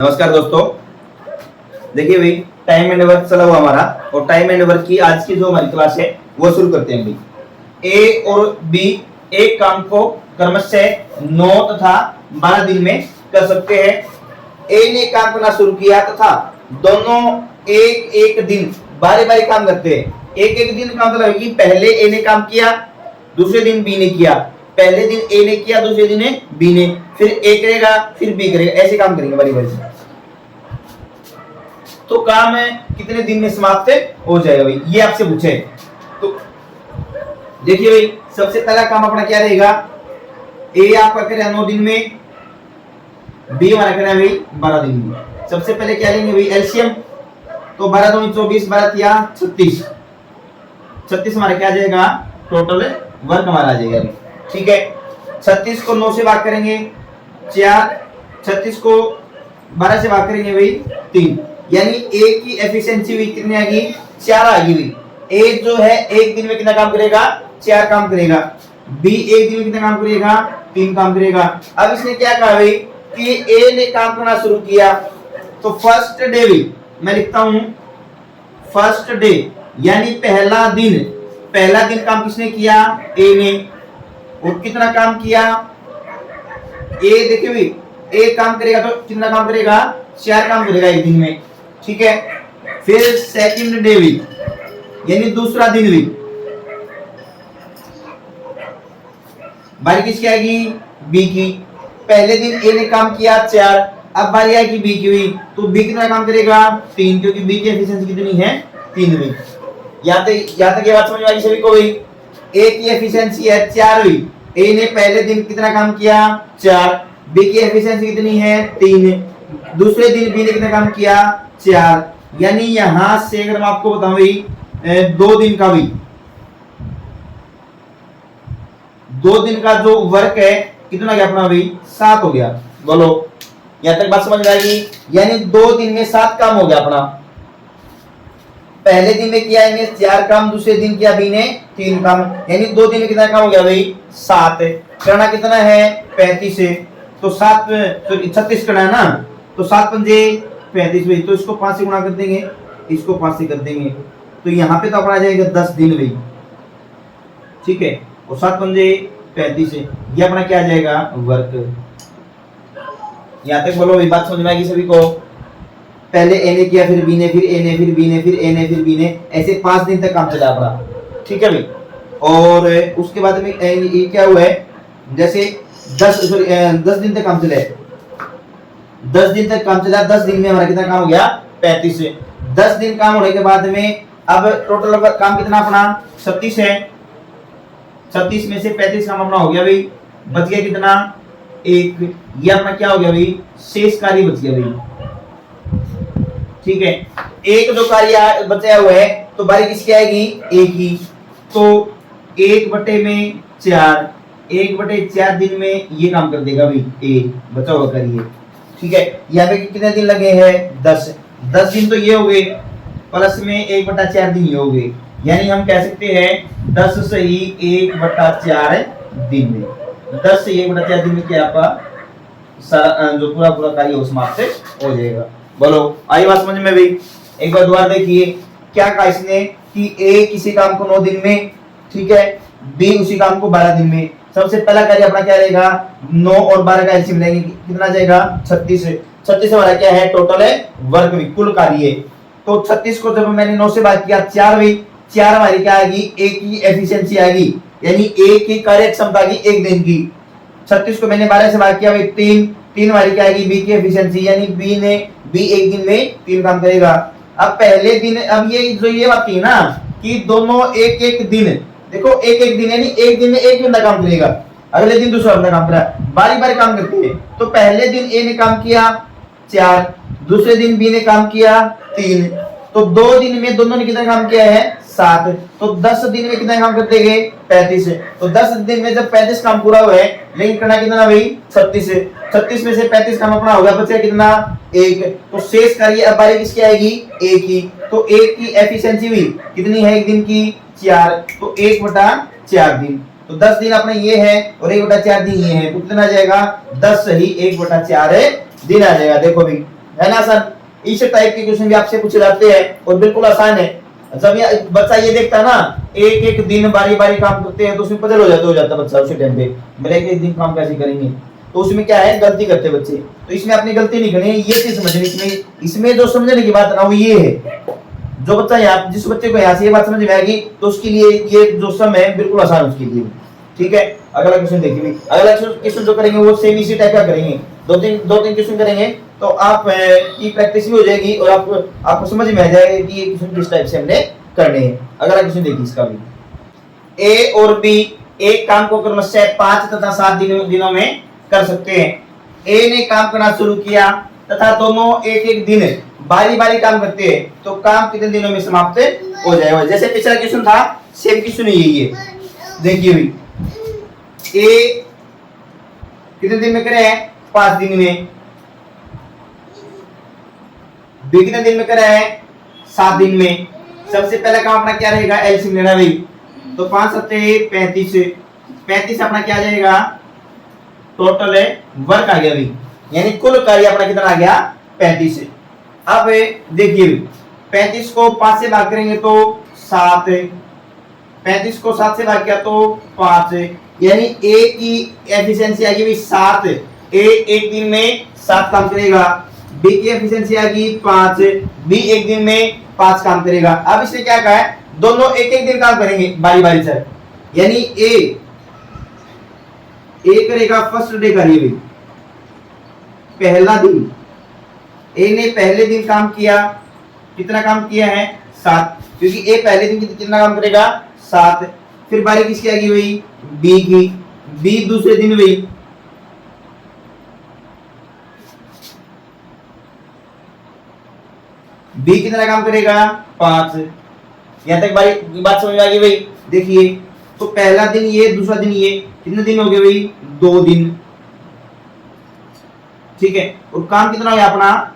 नमस्कार दोस्तों, देखिए भाई टाइम एंड वर्क चला हुआ हमारा और टाइम एंड वर्क की आज की जो हमारी क्लास है वो शुरू करते हैं भाई। ए और बी एक काम को क्रमशः 9 तथा 12 दिन में कर सकते हैं। ए ने काम करना शुरू किया तथा दोनों एक एक दिन बारी बारी काम करते हैं। एक एक दिन का मतलब है कि पहले ए ने काम किया, दूसरे दिन बी ने किया, पहले दिन ए ने किया, दूसरे दिन बी ने, फिर ए करेगा, फिर बी करेगा, ऐसे काम करेंगे बारी बारी से। तो काम कितने दिन में समाप्त हो जाएगा भाई, ये आपसे पूछे। तो देखिए भाई, सबसे पहला काम अपना क्या रहेगा, ए आपका करेगा 9 दिन में, बी हमारा करेगा भाई 12 दिन में। सबसे पहले क्या लेंगे भाई, एलसीएम। तो 12 दूनी 24, 12 तिया 36, 36 हमारा क्या आ जाएगा, टोटल वर्क हमारा आ जाएगा भाई। ठीक है, 36 को 9 से भाग करेंगे 4, 36 को 12 से भाग करेंगे भाई 3, यानी ए की एफिशिएंसी भी कितनी आ गई, 4 आ गई भाई। ए जो है एक दिन में कितना काम करेगा, 4 काम करेगा। बी एक दिन में कितना काम करेगा, 3 काम करेगा। अब इसने क्या कहा भाई कि ए ने काम करना शुरू किया, तो फर्स्ट डे भी मैं लिखता हूं फर्स्ट डे, यानी पहला दिन काम किसने किया, ए ने। और कितना काम किया, ए देखिए भाई, ए काम करेगा तो कितना काम करेगा, 4 काम करेगा एक दिन में। ठीक है, फिर सेकंड डे भी, यानी दूसरा दिन भी, बारी किसकी आएगी, बी की। पहले दिन ए ने काम किया 4, अब बारी आएगी बी की हुई, तो बी कितना काम करेगा, 3, क्योंकि बी की एफिशिएंसी कितनी है, 3 हुई। यहाँ तक ये बात समझ में आई सभी को भाई। ए की एफिशिएंसी है 4 हुई, ए ने पहले दिन कितना काम किया, 4, बी की एफिशिएंसी कितनी है, 3, दूसरे दिन बी ने कितना काम किया, 4, यानी यहां से अगर मैं आपको बताऊं भाई 2 दिन का भी, 2 दिन का जो वर्क है कितना गया अपना भाई, 7 हो गया। बोलो यहां तक बात समझ में आएगी, यानी 2 दिन में 7 काम हो गया अपना। पहले दिन में किया इन्हें 4 काम, दूसरे दिन किया बी ने 3 काम, यानी 2 दिन में कितना काम हो गया भाई, 7। करना कितना है, 35 है, तो 7 तो 36 करना है ना, तो 7 पंजे 35 भाई, तो इसको 5 से गुणा कर देंगे, इसको 5 से कर देंगे, तो यहाँ पे तो अपना आ जाएगा 10 दिन भाई। ठीक है, और 7 पंजे 35 है, ये अपना क्या आ जाएगा, वर्क। यहाँ तक बोलो भाई, बात समझ में आएगी सभी को। पहले ए ने किया, फिर बी ने, फिर ए ने, फिर बी ने, फिर ए ने, फिर बी ने, ऐसे 5 दिन तक काम चला अपना। ठीक है भाई, और उसके बाद में ये क्या हुआ है, जैसे 10 दिन तक काम चले, 10 दिन तक काम चला, 10 दिन में हमारा कितना काम हो गया, 35 है। 10 दिन काम होने के बाद में अब टोटल काम कितना अपना 36 है, 36 में से 35 काम अपना हो गया भाई, बच गया कितना, 1, ये अपना क्या हो गया भाई, शेष कार्य बच गया भाई। ठीक है, एक जो कार्य बचा हुआ है, तो बारी किसकी आएगी, ए की, तो 1/4, 1/4 दिन में ये काम कर देगा भाई ए, बचा हुआ कार्य। ठीक है, यहाँ पे कितने दिन लगे हैं, 10 दिन तो ये हो गए, प्लस में 1/4 दिन ये हो गए, यानी हम कह सकते हैं 10 से ही 1/4 दिन में, 10 से 1/4 दिन में क्या आपका जो पूरा कार्य वो समाप्त हो जाएगा। बोलो आई बात समझ में भाई। एक बार दोबारा देखिए, क्या कहा इसने कि ए किसी काम को 9 दिन में, ठीक है, बी उसी काम को 12 दिन में। सबसे पहला कार्य अपना क्या रहेगा, 9 और 12 का एलसीएम लेंगे, कितना जाएगा, 36। 36 हमारा क्या है, टोटल है वर्क भी, कुल कार्य। तो 36 को जब मैंने 9 से भाग किया, 4 हुई, 4 हमारी क्या आएगी, ए की एफिशिएंसी आएगी, यानी ए की कार्य क्षमता की एक दिन की। 36 को मैंने 12 से भाग किया भाई 3 हमारी क्या आएगी, बी की एफिशिएंसी, यानी बी एक दिन में 3 काम करेगा। अब पहले दिन, अब ये जो ये बात थी ना कि दोनों एक एक दिन, देखो एक एक दिन, यानी एक दिन में एक बंदा काम करेगा, अगले दिन दूसरा बंदा काम करेगा, बारी बारी काम करते हैं। तो पहले दिन ए ने काम किया 4, दूसरे दिन बी ने काम किया 3, तो 2 दिन में दोनों ने कितना काम किया है, 7, तो 10 दिन में कितना काम कर देंगे, 35। तो 10 दिन में जब 35 काम पूरा हुआ है, लेकिन करना कितना भाई, 36 है, 36 में से 35 काम अपना हो गया, बचा कितना, 1, तो शेष कार्य अब बारी किसकी आएगी, ए की। तो ए की एफिशिएंसी भी कितनी है एक दिन की, 4, तो 1/4 दिन, तो 10 दिन अपने ये है और 1/4 दिन ये है, तो कितना आ जाएगा, 10 सही 1/4 दिन आ जाएगा। देखो भाई है ना सर? इस टाइप के क्वेश्चन भी आपसे पूछे जाते हैं और बिल्कुल आसान है। जब ये बच्चा ये देखता है ना एक एक दिन बारी बारी काम करते हैं तो उसमें पजल हो जाता बच्चा उसी टाइम पे, मेरे एक दिन काम कैसे करेंगे, तो उसमें क्या है गलती करते बच्चे। तो इसमें अपनी गलती नहीं करनी है, ये चीज समझनी। इसमें जो समझने की बात ना वो ये है, जो बच्चा यहाँ जिस बच्चे को यहाँ से ये बात समझ में आएगी तो उसके लिए ये जो सम है बिल्कुल आसान उसके लिए। ठीक है, अगला क्वेश्चन देखिए। अगला क्वेश्चन जो करेंगे वो सेम इसी टाइप का करेंगे, दो तीन क्वेश्चन करेंगे तो आप की प्रैक्टिस भी हो जाएगी और आपको समझ में आ जाएगा कि ये क्वेश्चन किस टाइप से हमने करने हैं। अगला क्वेश्चन देखिए इसका भी। ए और बी एक काम को क्रमशः 5 तथा 7 दिनों में कर सकते हैं। ए ने काम करना शुरू किया तथा दोनों एक एक दिन बारी बारी काम करते हैं तो काम कितने दिनों में समाप्त हो जाएगा। जैसे पिछला क्वेश्चन था सेम क्वेश्चन यही है। देखिए भाई ए कितने दिन में करे हैं 5 दिन में, बी कितने दिन में करे हैं 7 दिन में। सबसे पहला काम अपना क्या रहेगा एलसीएम लेना भाई, तो 5 7 35 अपना क्या आ जाएगा टोटल है वर्क आ गया भाई, यानी कुल कार्य अपना कितना आ गया 35। अब देखिए 35 को 5 से भाग करेंगे तो 7, 35 को 7 से भाग किया तो 5, यानी ए की एफिशिएंसी आ गई 7। ए एक दिन में 7 काम करेगा, बी की एफिशिएंसी आ गई 5, बी एक दिन में 5 काम करेगा। अब इसने क्या कहा है दोनों एक एक दिन काम करेंगे बारी बारी से, यानी ए करेगा फर्स्ट डे करिए भाई पहला दिन। ए ने पहले दिन काम किया, कितना काम किया है 7, क्योंकि ए पहले दिन कितना काम करेगा 7। फिर बारी किसकी आ गई भाई बी की, बी दूसरे दिन भाई बी कितना काम करेगा 5। यहां तक बारी बात समझ में आ गई भाई। देखिए तो पहला दिन ये दूसरा दिन ये कितने दिन हो गए भाई 2 दिन। ठीक है, और काम कितना हो गया अपना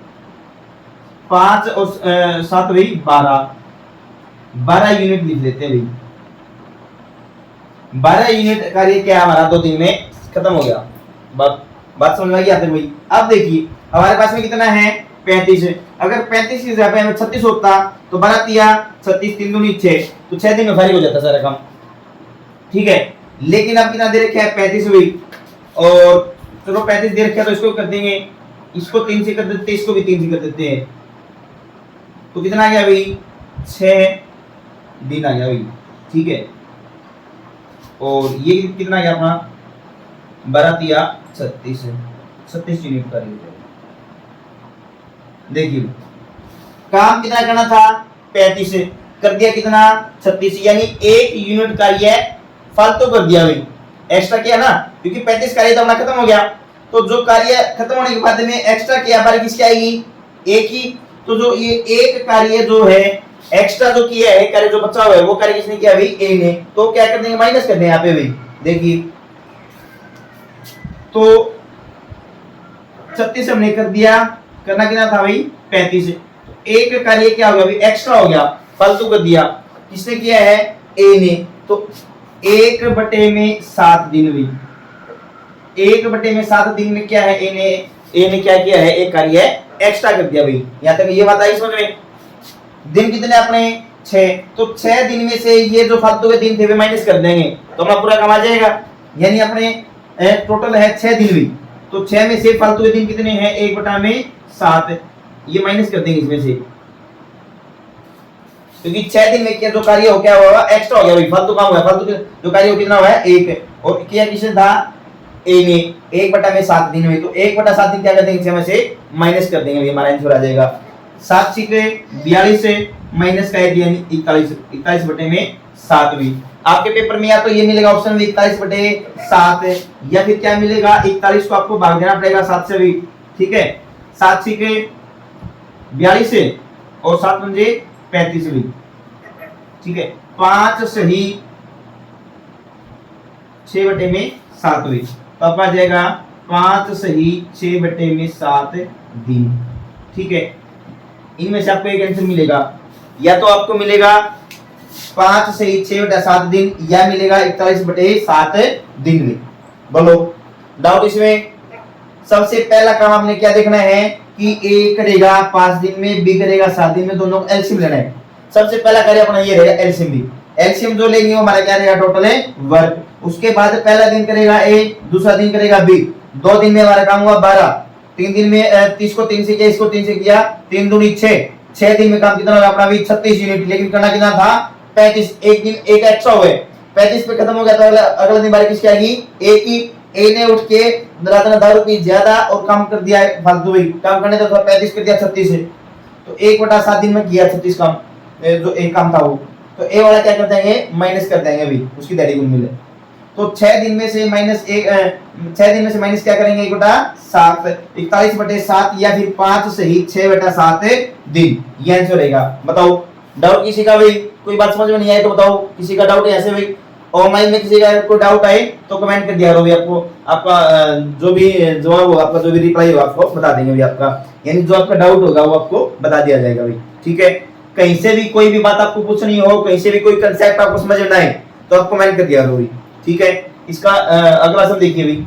5 और 7 भाई 12 यूनिट लिख लेते हैं भाई। 12 यूनिट कार्य क्या हमारा 2 दिन में खत्म हो गया। बात समझ में आ गई आते भाई। अब देखिए हमारे पास में कितना है 35, अगर 35 की जगह पे 36 होता तो 12 तिया 36 3 दूनी 6, तो 6 दिन में फारिग हो जाता सारा काम। ठीक है, लेकिन अब कितना दे रखा है 35 भाई, और चलो 35 दे रखा है तो इसको कर देंगे, इसको 3 से कर देते हैं, इसको भी 3 से कर देते हैं, तो कितना आ गया भाई 6 दिन आ गया भाई। ठीक है, और ये कितना आ गया अपना 12 तिया 36 यूनिट का रेट है। देखिए काम कितना करना था 35 कर दिया कितना 36, यानी 1 यूनिट कार्य फालतू कर दिया भाई, एक्स्ट्रा किया ना, क्योंकि 35 कार्य तो अपना खत्म हो गया, तो जो कार्य खत्म होने के बाद में एक्स्ट्रा किया बारी किसकी आएगी एक ही। तो जो ये एक कार्य जो है एक्स्ट्रा जो किया है कार्य जो बचा हुआ है वो कार्य किसने किया भाई ए ने, तो क्या कर देंगे माइनस कर देंगे यहाँ पे भाई। देखिए तो 36 हमने कर दिया, करना कितना था भाई 35, एक कार्य क्या हो गया भाई एक्स्ट्रा हो गया फालतू कर दिया, किसने किया है ए ने, तो 1/7 दिन हुई, 1/7 दिन में क्या है ए ने क्या किया है एक कार्य एक्स्ट्रा कर दिया भाई। यहां तक ये बात आई समझ में। दिन कितने अपने 6, तो 6 दिन में से ये जो फालतू के दिन थे वे माइनस कर देंगे तो अपना पूरा काम आ जाएगा, यानी अपने टोटल है 6 दिन हुई, तो 6 में से फालतू के दिन कितने हैं 1/7, ये माइनस कर देंगे इसमें से, क्योंकि 6 दिन में क्या जो कार्य हो क्या हुआ एक्स्ट्रा हो गया भाई, फालतू काम हुआ, फालतू जो कार्य हो कितना हुआ है 1, और किया किसने था ए ने 1/7 दिन में, तो 1/7 दिन क्या कर देंगे 6 में से माइनस कर देंगे, हमारा आंसर आ जाएगा 7 छिके 42 से माइनस का यानी 41/7 भी। आपके पेपर में या तो ये मिलेगा ऑप्शन में 41/7 या फिर क्या मिलेगा 41 को आपको भाग देना पड़ेगा 7 से भी। ठीक है, 7 छिके 42 से और 7 पंजे 35 भी। ठीक है, 5 सही 6/7 भी, तो आप आ जाएगा 5 सही 6/7 दिन। ठीक है, इनमें से आपको एक आंसर मिलेगा, या तो आपको मिलेगा 5 सही 6/7 दिन या मिलेगा 41/7 दिन में। बोलो डाउट इसमें सबसे पहला काम आपने क्या देखना है कि ए करेगा 5 दिन में, बी करेगा 7 दिन में, दोनों को एलसीएम लेना है। सबसे पहला कार्य अपना ये रहेगा एलसीएम भी। एलसीएम जो लेंगे वो हमारा क्या रहेगा टोटल है वर्क। उसके बाद पहला दिन करेगा ए, दूसरा दिन करेगा बी, 2 दिन में हमारा काम हुआ 12, 3 दिन में 30 को 3 से किया, इसको 3 से किया, 3 दूनी 6 दिन में काम कितना होगा अपना भी 36 यूनिट, लेकिन करना कितना था 35, एक दिन एक एक्स्ट्रा हुए, 35 पे खत्म हो गया। तो अगला दिन बारी किसकी आएगी ए की। ए ने उठ के रात दारू पी ज्यादा और काम कर दिया फालतू ही, काम करने तो 35 कर दिया 36 है, तो 1/7 दिन में किया 36 काम, जो एक काम था वो। तो ए वाला क्या कर देंगे माइनस कर देंगे अभी उसकी दैनिक गुण मिले। तो 6 दिन में से माइनस 6 दिन में से माइनस क्या करेंगे 1/7, 41/7 या फिर 5 सही 6/7 दिन, ये आंसर रहेगा। बताओ डाउट किसी का? भाई कोई बात समझ में नहीं आए तो बताओ, किसी का डाउट है ऐसे भाई ऑनलाइन में किसी का कोई डाउट आए तो कमेंट कर दिया करो, भी आपको आपका जो भी जवाब हो, आपका जो भी रिप्लाई हो आपको बता देंगे भी आपका, यानी जो आपका डाउट होगा वो आपको बता दिया जाएगा भाई। ठीक है, कहीं से भी कोई भी बात आपको पूछनी हो, कहीं से भी कोई कांसेप्ट आपको समझ में ना आए तो आप कमेंट कर दिया करो भाई। ठीक है, इसका अगला सवाल देखिए भाई,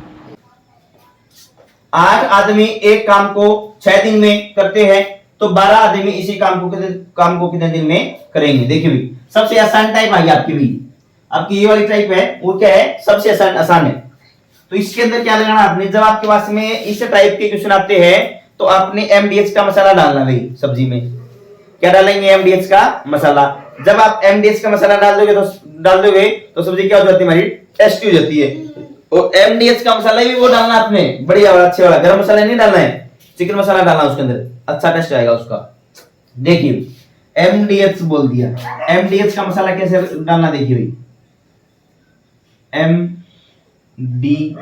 8 आदमी एक काम को 6 दिन में करते हैं तो 12 आदमी इसी काम को कितने दिन में करेंगे? देखिए भाई सबसे आसान टाइप आ गया आपकी भी, आपकी ये वाली टाइप है वो क्या है सबसे आसान है। तो इसके अंदर क्या लगाना आपने, जब आपके पास में इस टाइप के क्वेश्चन आते हैं तो आपने एमडीएच का मसाला डालना भाई। सब्जी में क्या डालेंगे एमडीएच का मसाला। जब आप एमडीएच का मसाला डाल दोगे तो सब्जी क्या हो जाती है हमारी टेस्टी हो जाती है। और एमडीएच का मसाला भी वो डालना आपने बढ़िया वाला अच्छे वाला, गरम मसाला नहीं डालना है, चिकन मसाला डालना उसके अंदर, अच्छा टेस्ट आएगा उसका। देखिए एमडीएच बोल दिया, एमडीएच का मसाला कैसे डालना देखिए भाई, एमडीएच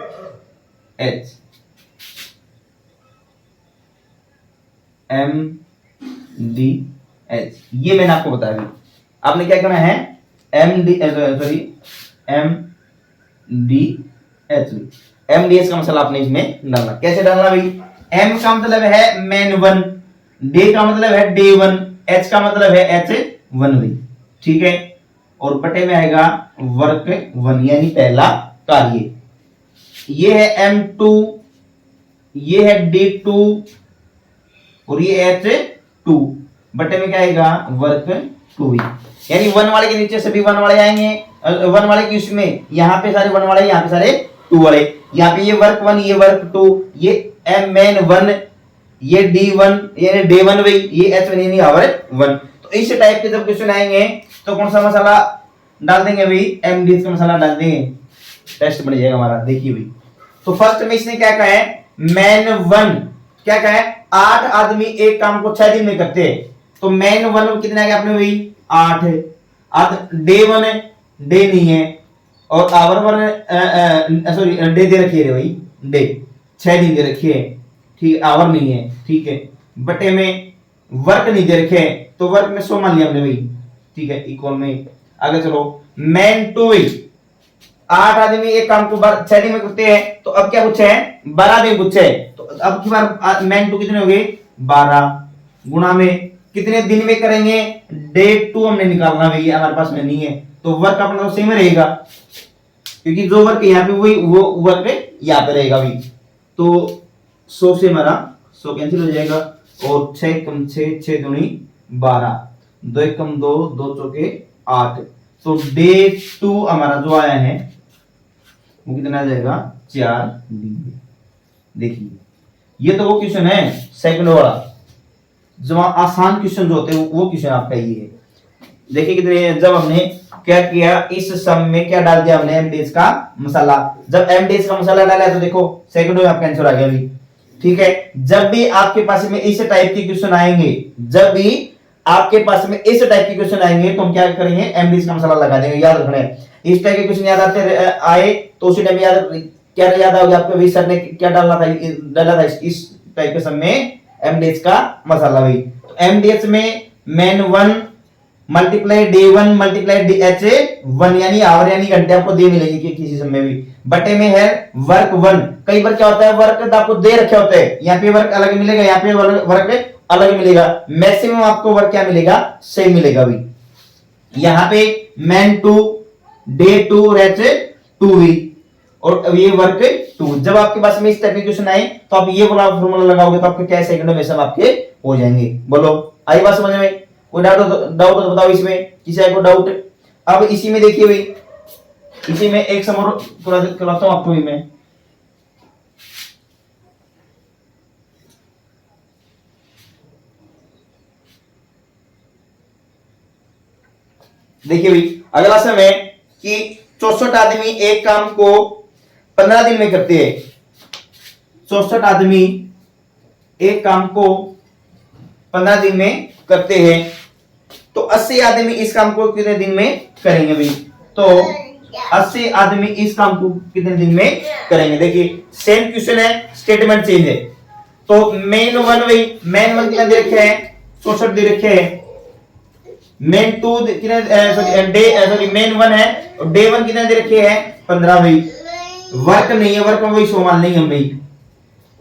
ये मैंने आपको बताया भाई। आपने क्या करना है एमडीएच का मसाला आपने इसमें डालना। कैसे डालना भाई, एम का मतलब है मैन 1, डे का मतलब है डे 1, एच का मतलब है H1 भाई। ठीक है, और बटे में आएगा वर्क 1 यानी पहला कार्य। ये है M2, ये है D2 और ये H2, बटे में क्या आएगा वर्क 2 यानी 1 वाले के नीचे सभी 1 वाले आएंगे, 1 वाले की उसमें यहाँ पे सारे 1 वाले, यहाँ पे सारे 2 वाले, यहाँ पे ये वर्क 1 ये वर्क 2, ये M मैन 1, ये D1 ये डे 1 भाई, ये H1 यानी आवर 1। तो इस टाइप के जब क्वेश्चन आएंगे तो कौन सा मसाला डाल देंगे भाई, एमडीएच का मसाला डाल देंगे, टेस्ट बन जाएगा हमारा। देखिए भाई तो फर्स्ट में इसने क्या कहा है मैन 1, क्या कहा है 8 आदमी एक काम को 6 दिन में करते हैं, तो मैन 1 में कितने आ गए आपने भाई 8 है, डे 1 है डे नहीं है, और आवर 1 सॉरी डे दे रखी है भाई, डे 6 दिन दे रखी है, ठीक आवर नहीं है, ठीक है, बटे में वर्क नहीं दे रखे तो वर्क में 100 मान लिया हमने भाई। ठीक है, इक्वल में आगे चलो मैन 2, 8 आदमी एक काम को 6 दिन में करते हैं, तो अब क्या पूछे हैं 12 दिन पूछे हैं, तो अब की बार मैन 2 कितने हो गए 12 गुणा में कितने दिन में करेंगे डे 2 हमने निकालना भाई, हमारे पास में नहीं है तो वर्क अपना तो सेम रहेगा, क्योंकि जो वर्क यहाँ पे वही वो वर्क यहाँ पे रहेगा भाई। तो 100 से हमारा 100 कैंसिल हो जाएगा और 6 कम 6 6 दूनी 12, 2 1 कम 2 2 चौके 8, तो डे 2 हमारा जो आया है वो कितना आ जाएगा 4 दिन। देखिए ये तो वो क्वेश्चन है सेकंड वाला, जो आसान क्वेश्चन जो होते हैं वो क्वेश्चन आपका ये है। देखिए कितने, जब हमने क्या किया इस सम में क्या डाल दिया हमने एमडीएच का मसाला, जब एमडीएच का मसाला डाला तो देखो सेकंड में आपका आंसर आ गया भाई। ठीक है, जब भी आपके पास में इस टाइप के क्वेश्चन आएंगे, जब भी आपके पास में इस टाइप के क्वेश्चन आएंगे तो हम क्या करेंगे एमडीएच का मसाला लगा देंगे। याद रखना है इस टाइप के क्वेश्चन याद आते आए तो उसी टाइम याद क्या याद आ गया आपको भाई, सर ने क्या डालना था इस टाइप के सम में एमडीएच का मसाला भाई। तो एमडीएच में man 1 multiply day 1 multiply H1 यानी आवर यानी घंटे आपको दे मिलेगी कि किसी समय भी, बटे में है वर्क 1। कई बार क्या होता है वर्क आपको दे रखे होते हैं, यहाँ पे वर्क अलग मिलेगा, यहाँ पे वर्क अलग मिलेगा, मैक्सिमम आपको वर्क क्या मिलेगा सेम मिलेगा भी। यहाँ पे मैन 2 डे 2 H2 भी, और अब ये वर्क 2। जब आपके पास में इस टाइप के क्वेश्चन आए तो आप ये वाला फॉर्मूला लगाओगे तो आपके क्या सेकंड में सब आपके हो जाएंगे। बोलो आई बात समझ में? कोई डाउट हो तो बताओ इसमें, किसी को डाउट? अब इसी में देखिए भाई, इसी में एक सम और कराता हूं आपको भी मैं। देखिए भाई अगला सम है कि 64 आदमी एक काम को 15 दिन में करते हैं। 64 आदमी एक काम को 15 दिन में करते हैं, तो 80 आदमी इस काम को कितने दिन में करेंगे भाई? तो 80 आदमी इस काम को कितने दिन में करेंगे? देखिए सेम क्वेश्चन है, स्टेटमेंट चेंज है। तो मेन वन भाई, मेन वन कितना दे रखे हैं? 64 दे रखे हैं। मेन टू कितने मेन वन है और डे वन कितने दे रखे हैं? 15 भाई। वर्क नहीं है, वर्क में वही 100 मान लेंगे हम भाई।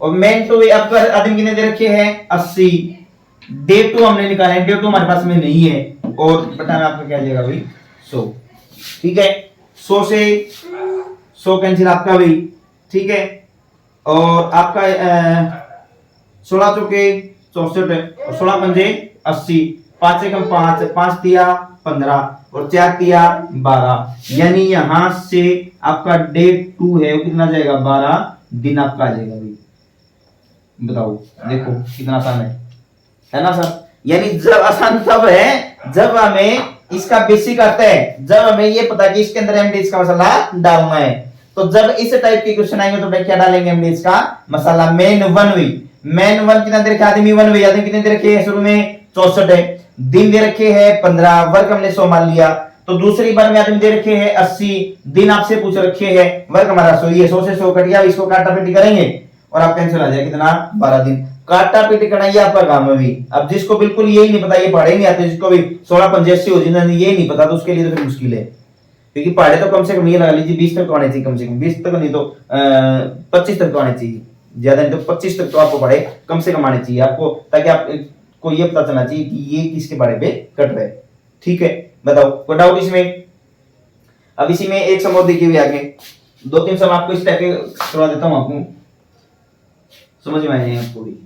और मेन टू भाई आपका आदमी कितने दे रखे हैं? 80। डे टू हमने निकाला है, डे टू हमारे पास में नहीं है, और बता आपका क्या जाएगा भाई? 100। ठीक है, 100 से 100 कैंसिल आपका भाई। ठीक है, और आपका 16 चौके 64 और 16 पंजे 80, 5 से कम 5, 5 तिया 15 और 4 तिया 12। यानी यहां से आपका डे 2 है वो कितना जाएगा? 12 दिन आपका आ जाएगा भाई। बताओ देखो कितना आसान है ना सर? यानी जब आसान तब है जब हमें इसका बेसिक आता है, जब हमें ये पता कि इसके अंदर हमने इसका मसाला डालना है। तो जब इस टाइप के क्वेश्चन आएंगे तो क्या डालेंगे हमने? इसका मसाला। मेन वन हुई, मेन वन कितना दे रखे? आदमी वन हुई। आदमी कितने दे रखे हैं? शुरू में 64 है, दिन दे रखे हैं 15, वर्क हमने 100 मान लिया। तो दूसरी बार में आदमी दे रखे हैं 80, दिन आपसे पूछ रखे हैं, वर्क हमारा 100 ही है। 100 से 100 कट गया, इसको काटा पीटी करेंगे और आप कैंसिल आ जाएगा कितना? 12 दिन। काटा पीटी करना ये आपका काम है भी। अब जिसको बिल्कुल यही नहीं पता, ये पढ़े नहीं आते, जिसको भी 16 पंजे 80 हो जिन्हें ये नहीं पता, तो उसके लिए तो फिर मुश्किल है। क्योंकि पढ़े तो कम से कम ये लगा लीजिए 20 तक तो आने चाहिए, कम से कम 20 तक नहीं तो 25 तक तो आने चाहिए, ज्यादा नहीं तो 25 तक तो आपको पढ़े कम से कम आने चाहिए आपको, ताकि आपको ये पता चलना चाहिए कि ये किसके बारे में कट रहा है। ठीक है, बताओ कोई डाउट इसमें? अब इसी में एक सम और देखिए हुए आगे, 2-3 सम आपको इस टाइप के करवा देता हूं, आपको समझ में आए आपको भी।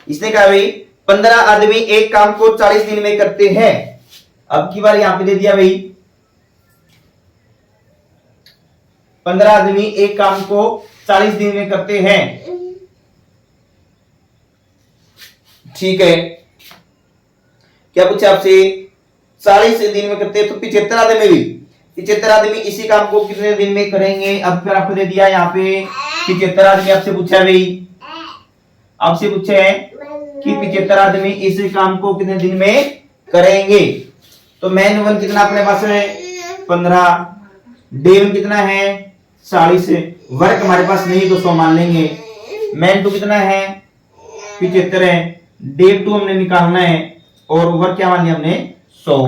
इसने कहा भाई 15 आदमी एक काम को 40 दिन में करते हैं। अब की बार यहां पे दे दिया भाई 15 आदमी एक काम को 40 दिन में करते हैं। ठीक है, क्या पूछा आपसे? 40 दिन में करते हैं, तो 75 आदमी भी 75 आदमी इसी काम को कितने दिन में करेंगे? अब फिर आपको दे दिया यहाँ पे 75 आदमी आपसे पूछा भाई, आपसे पूछे है कि 75 आदमी इस काम को कितने दिन में करेंगे। तो मेन वन कितना अपने पास है? 15, डे वन कितना है? 40, वर्क हमारे पास नहीं तो 100 मान लेंगे। मेन टू कितना है? 75 है, डे टू हमने निकालना है और वर्क क्या मान लिया हमने? 100।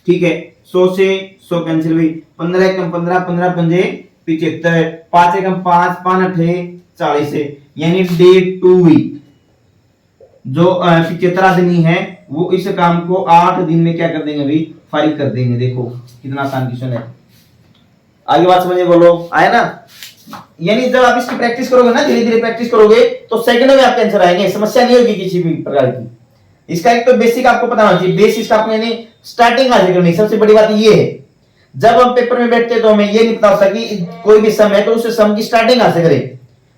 ठीक है, 100 से 100 कैंसिल हुई, 15 कम 15, 15 पंजे 75, 5 कम 5, 5 8 40 है, यानी डे 2 हुई। जो 75 आदमी है वो इस काम को 8 दिन में क्या कर देंगे भाई? फाइल कर देंगे। देखो कितना आसान क्वेश्चन है। आगे बात समझिए, बोलो आया ना? यानी जब आप इसकी प्रैक्टिस करोगे ना, धीरे धीरे प्रैक्टिस करोगे तो सेकंड में आपके आंसर आएंगे, समस्या नहीं होगी किसी भी प्रकार की। इसका एक तो बेसिक आपको पता होना चाहिए, बेसिस का आपने यानी स्टार्टिंग हासिल करनी। सबसे बड़ी बात ये है, जब हम पेपर में बैठते हैं तो हमें ये नहीं पता होता कि कोई भी सम है तो उस सम की स्टार्टिंग कहां से करें,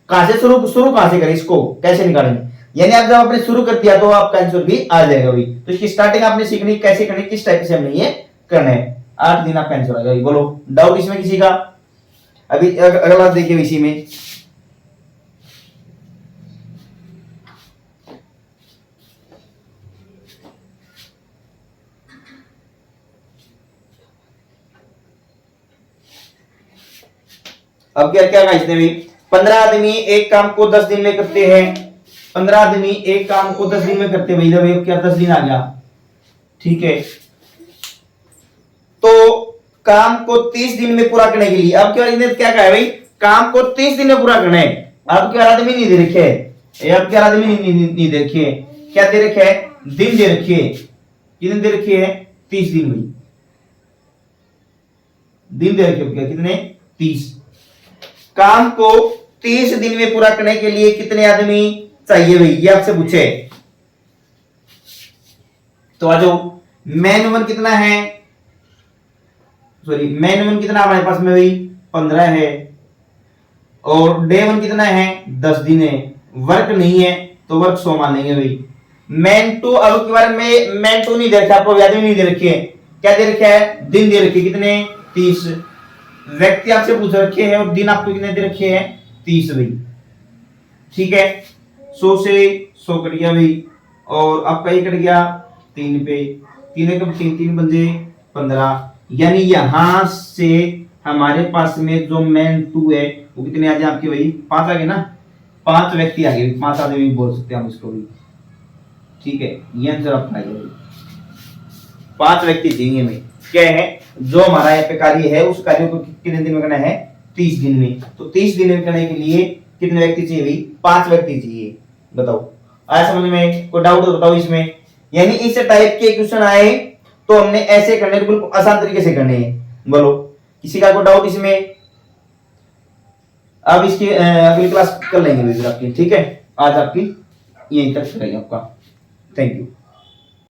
कहां से शुरू कहां से करें, इसको कैसे निकालेंगे। यानी आप जब आपने शुरू कर दिया तो आपका आंसर भी आ जाएगा भाई। तो इसकी स्टार्टिंग आपने सीखनी, कैसे करनी, किस टाइप से हमने ये करना है। 8 दिन आपका आंसर आ जाएगा। बोलो डाउट इसमें किसी का? अभी अगला देखिए इसी में, अब क्या क्या कहा इसने भी? 15 आदमी एक काम को 10 दिन में करते हैं। 15 आदमी एक काम को 10 दिन में करते हैं भाई। जब क्या 10 दिन आ गया, ठीक है, तो काम को 30 दिन में पूरा करने के लिए अब क्या कहा है भाई? काम को 30 दिन में पूरा करना है। अब क्या आदमी नहीं दे रखे है, ये अब क्या आदमी नहीं दे रखी है, क्या दे रखे है, दिन दे रखी है। कितने दे रखी है, 30 दिन भाई, दिन दे रखे क्या, कितने, 30। काम को 30 दिन में पूरा करने के लिए कितने आदमी चाहिए भाई, ये आपसे पूछे। तो आ जाओ, मैन वन कितना है, सॉरी मैन वन कितना हमारे पास में भाई 15 है, और डे वन कितना है 10 दिन है, वर्क नहीं है तो वर्क 100 मानेंगे भाई। मैन टू, अब के बारे में मैन टू नहीं दे रखा आपको, याद नहीं दे रखी है, क्या दे रखा है, दिन दे रखे कितने, 30। व्यक्ति आपसे पूछ रखे हैं और दिन आपको कितने दे रखे हैं, 30 भाई, ठीक है। 100 से 100 कट गया भाई, और आपका ये कट गया 3 पे, 3 कब 3 बंदे 15, यानी यहां से हमारे पास में जो मैन टू है वो कितने आ गए आपके भाई, 5 आ गए ना, 5 व्यक्ति आ गए, 5 आदमी बोल सकते हैं हम इसको भी, ठीक है। ये आंसर आपका आएगा भाई, 5 व्यक्ति चाहिए हमें, क्या है जो हमारा यहाँ पे कार्य है उस कार्य को कितने दिन में करना है, 30 दिन में। तो 30 दिन में करने के लिए कितने व्यक्ति चाहिए भाई, 5 व्यक्ति चाहिए। बताओ आया समझ में, कोई डाउट हो बताओ इसमें। यानी इस टाइप के क्वेश्चन आए तो हमने ऐसे करने, बिल्कुल आसान तरीके से करने हैं। बोलो किसी का कोई डाउट इसमें, अब इसकी अगली क्लास कर लेंगे आपकी, ठीक है। आज आपकी यहीं तक रहेगी आपका, थैंक यू।